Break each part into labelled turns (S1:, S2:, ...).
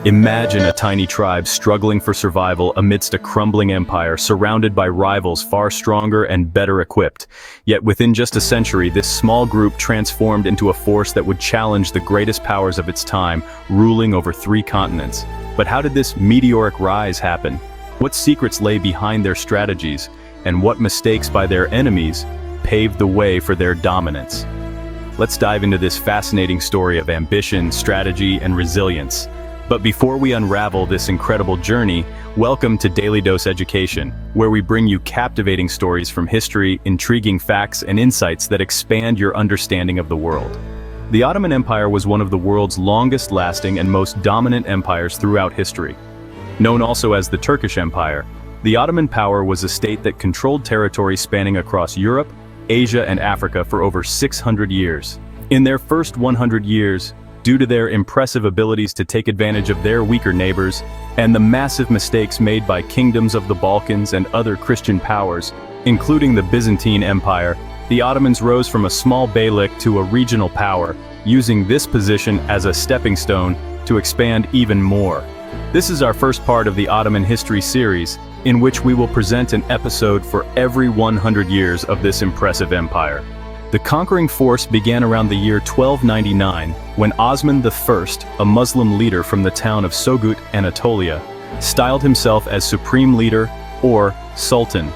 S1: Imagine a tiny tribe struggling for survival amidst a crumbling empire surrounded by rivals far stronger and better equipped. Yet within just a century, this small group transformed into a force that would challenge the greatest powers of its time, ruling over 3 continents. But how did this meteoric rise happen? What secrets lay behind their strategies, and what mistakes by their enemies paved the way for their dominance? Let's dive into this fascinating story of ambition, strategy, and resilience. But before we unravel this incredible journey, welcome to Daily Dose Education, where we bring you captivating stories from history, intriguing facts, and insights that expand your understanding of the world. The Ottoman Empire was one of the world's longest-lasting and most dominant empires throughout history. Known also as the Turkish Empire, the Ottoman power was a state that controlled territory spanning across Europe, Asia, and Africa for over 600 years. In their first 100 years, due to their impressive abilities to take advantage of their weaker neighbors, and the massive mistakes made by kingdoms of the Balkans and other Christian powers, including the Byzantine Empire, the Ottomans rose from a small beylik to a regional power, using this position as a stepping stone to expand even more. This is our first part of the Ottoman history series, in which we will present an episode for every 100 years of this impressive empire. The conquering force began around the year 1299, when Osman I, a Muslim leader from the town of Sogut, Anatolia, styled himself as supreme leader, or Sultan.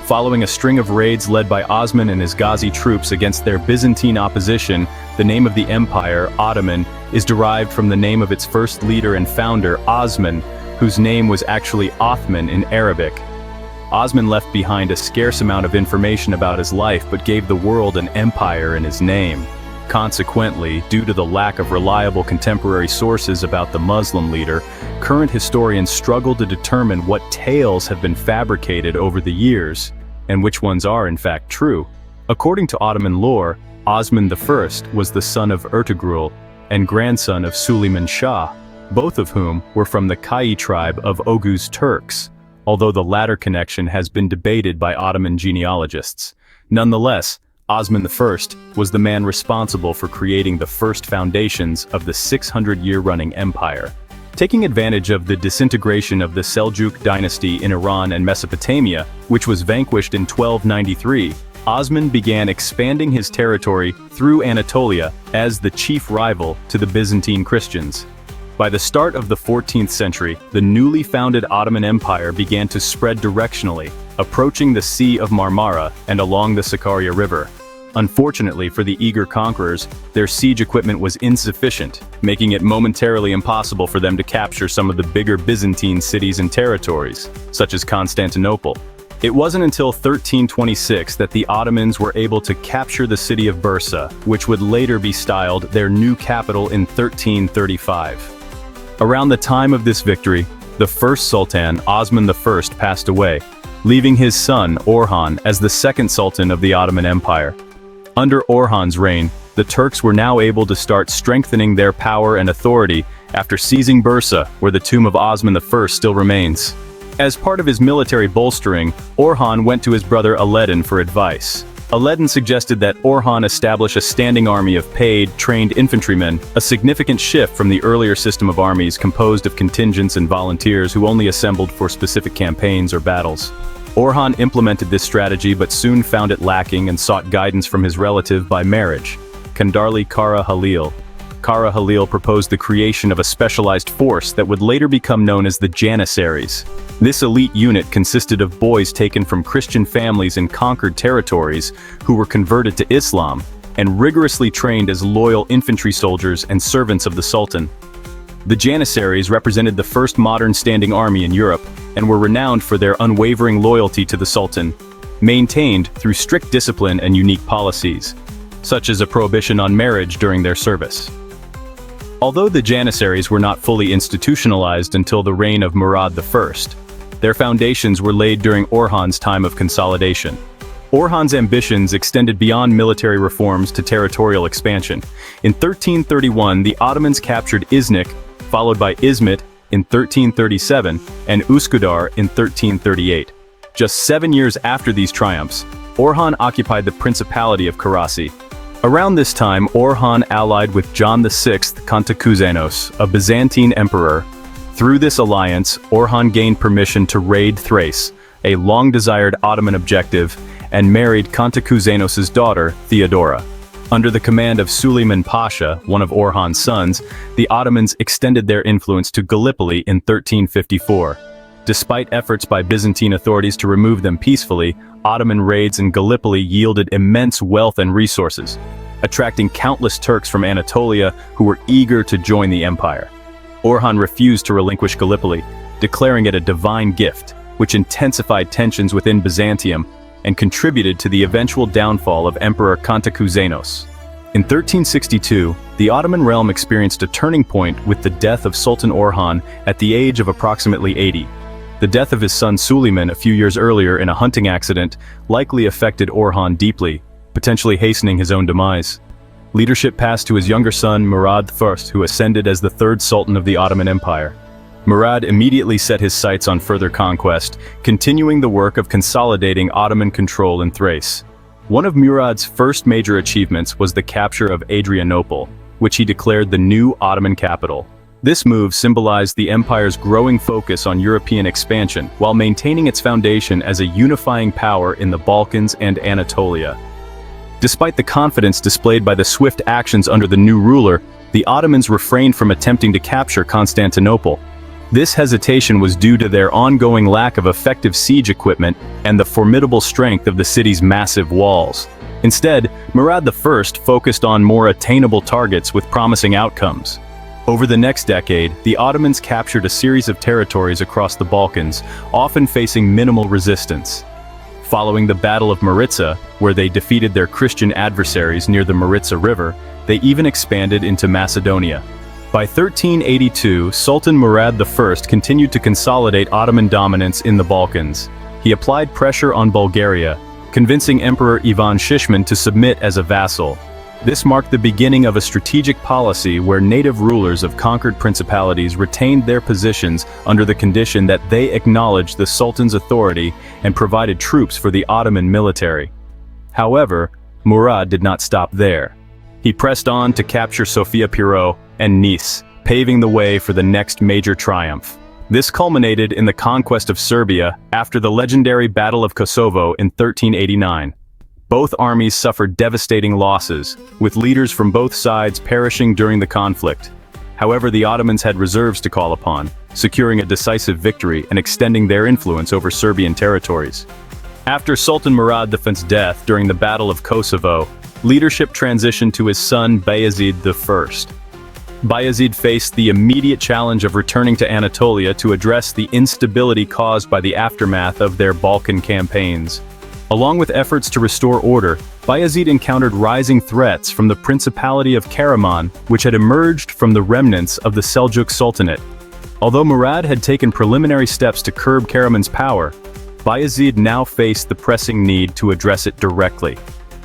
S1: Following a string of raids led by Osman and his Ghazi troops against their Byzantine opposition, the name of the empire, Ottoman, is derived from the name of its first leader and founder, Osman, whose name was actually Othman in Arabic. Osman left behind a scarce amount of information about his life but gave the world an empire in his name. Consequently, due to the lack of reliable contemporary sources about the Muslim leader, current historians struggle to determine what tales have been fabricated over the years, and which ones are in fact true. According to Ottoman lore, Osman I was the son of Ertugrul and grandson of Suleiman Shah, both of whom were from the Kai tribe of Oghuz Turks, although the latter connection has been debated by Ottoman genealogists. Nonetheless, Osman I was the man responsible for creating the first foundations of the 600-year-running empire. Taking advantage of the disintegration of the Seljuk dynasty in Iran and Mesopotamia, which was vanquished in 1293, Osman began expanding his territory through Anatolia as the chief rival to the Byzantine Christians. By the start of the 14th century, the newly founded Ottoman Empire began to spread directionally, approaching the Sea of Marmara and along the Sakarya River. Unfortunately for the eager conquerors, their siege equipment was insufficient, making it momentarily impossible for them to capture some of the bigger Byzantine cities and territories, such as Constantinople. It wasn't until 1326 that the Ottomans were able to capture the city of Bursa, which would later be styled their new capital in 1335. Around the time of this victory, the first Sultan, Osman I, passed away, leaving his son, Orhan, as the second Sultan of the Ottoman Empire. Under Orhan's reign, the Turks were now able to start strengthening their power and authority after seizing Bursa, where the tomb of Osman I still remains. As part of his military bolstering, Orhan went to his brother Alaeddin for advice. Alaeddin suggested that Orhan establish a standing army of paid, trained infantrymen, a significant shift from the earlier system of armies composed of contingents and volunteers who only assembled for specific campaigns or battles. Orhan implemented this strategy but soon found it lacking and sought guidance from his relative by marriage, Kandarli Kara Halil. Kara Halil proposed the creation of a specialized force that would later become known as the Janissaries. This elite unit consisted of boys taken from Christian families in conquered territories who were converted to Islam and rigorously trained as loyal infantry soldiers and servants of the Sultan. The Janissaries represented the first modern standing army in Europe and were renowned for their unwavering loyalty to the Sultan, maintained through strict discipline and unique policies, such as a prohibition on marriage during their service. Although the Janissaries were not fully institutionalized until the reign of Murad I, their foundations were laid during Orhan's time of consolidation. Orhan's ambitions extended beyond military reforms to territorial expansion. In 1331, the Ottomans captured Iznik, followed by Izmit in 1337, and Üsküdar in 1338. Just 7 years after these triumphs, Orhan occupied the Principality of Karasi. Around this time, Orhan allied with John VI Kantakuzenos, a Byzantine emperor, Through this alliance, Orhan gained permission to raid Thrace, a long-desired Ottoman objective, and married Kantakouzenos's daughter, Theodora. Under the command of Suleiman Pasha, one of Orhan's sons, the Ottomans extended their influence to Gallipoli in 1354. Despite efforts by Byzantine authorities to remove them peacefully, Ottoman raids in Gallipoli yielded immense wealth and resources, attracting countless Turks from Anatolia who were eager to join the empire. Orhan refused to relinquish Gallipoli, declaring it a divine gift, which intensified tensions within Byzantium and contributed to the eventual downfall of Emperor Kantakaouzenos. In 1362, the Ottoman realm experienced a turning point with the death of Sultan Orhan at the age of approximately 80. The death of his son Suleiman a few years earlier in a hunting accident likely affected Orhan deeply, potentially hastening his own demise. Leadership passed to his younger son Murad I, who ascended as the third Sultan of the Ottoman Empire. Murad immediately set his sights on further conquest, continuing the work of consolidating Ottoman control in Thrace. One of Murad's first major achievements was the capture of Adrianople, which he declared the new Ottoman capital. This move symbolized the empire's growing focus on European expansion, while maintaining its foundation as a unifying power in the Balkans and Anatolia. Despite the confidence displayed by the swift actions under the new ruler, the Ottomans refrained from attempting to capture Constantinople. This hesitation was due to their ongoing lack of effective siege equipment and the formidable strength of the city's massive walls. Instead, Murad I focused on more attainable targets with promising outcomes. Over the next decade, the Ottomans captured a series of territories across the Balkans, often facing minimal resistance. Following the Battle of Maritsa, where they defeated their Christian adversaries near the Maritsa River, they even expanded into Macedonia. By 1382, Sultan Murad I continued to consolidate Ottoman dominance in the Balkans. He applied pressure on Bulgaria, convincing Emperor Ivan Shishman to submit as a vassal. This marked the beginning of a strategic policy where native rulers of conquered principalities retained their positions under the condition that they acknowledged the Sultan's authority and provided troops for the Ottoman military. However, Murad did not stop there. He pressed on to capture Sofia Pirot and Nice, paving the way for the next major triumph. This culminated in the conquest of Serbia after the legendary Battle of Kosovo in 1389. Both armies suffered devastating losses, with leaders from both sides perishing during the conflict. However, the Ottomans had reserves to call upon, securing a decisive victory and extending their influence over Serbian territories. After Sultan Murad I's death during the Battle of Kosovo, leadership transitioned to his son Bayazid I. Bayazid faced the immediate challenge of returning to Anatolia to address the instability caused by the aftermath of their Balkan campaigns. Along with efforts to restore order, Bayazid encountered rising threats from the Principality of Karaman, which had emerged from the remnants of the Seljuk Sultanate. Although Murad had taken preliminary steps to curb Karaman's power, Bayazid now faced the pressing need to address it directly.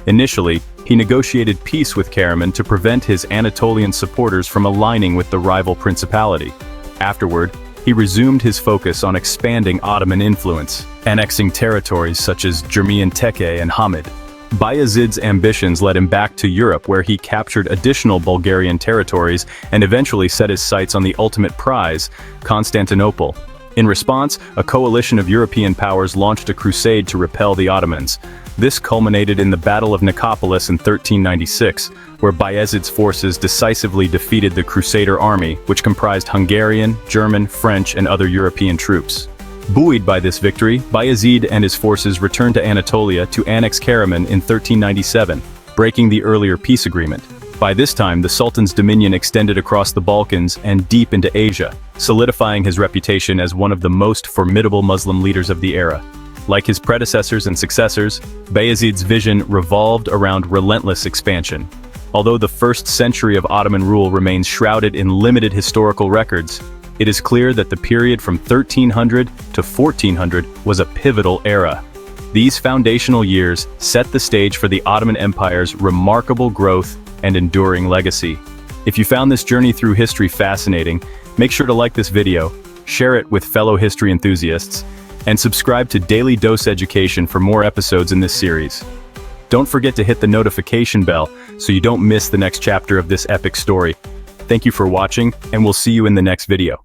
S1: Initially, he negotiated peace with Karaman to prevent his Anatolian supporters from aligning with the rival principality. Afterward, he resumed his focus on expanding Ottoman influence, annexing territories such as Jermian Teke and Hamid. Bayazid's ambitions led him back to Europe, where he captured additional Bulgarian territories and eventually set his sights on the ultimate prize, Constantinople. In response, a coalition of European powers launched a crusade to repel the Ottomans. This culminated in the Battle of Nicopolis in 1396, where Bayezid's forces decisively defeated the Crusader army, which comprised Hungarian, German, French, and other European troops. Buoyed by this victory, Bayezid and his forces returned to Anatolia to annex Karaman in 1397, breaking the earlier peace agreement. By this time, the Sultan's dominion extended across the Balkans and deep into Asia, solidifying his reputation as one of the most formidable Muslim leaders of the era. Like his predecessors and successors, Bayezid's vision revolved around relentless expansion. Although the first century of Ottoman rule remains shrouded in limited historical records, it is clear that the period from 1300 to 1400 was a pivotal era. These foundational years set the stage for the Ottoman Empire's remarkable growth and enduring legacy. If you found this journey through history fascinating, make sure to like this video, share it with fellow history enthusiasts, and subscribe to Daily Dose Education for more episodes in this series. Don't forget to hit the notification bell so you don't miss the next chapter of this epic story. Thank you for watching, and we'll see you in the next video.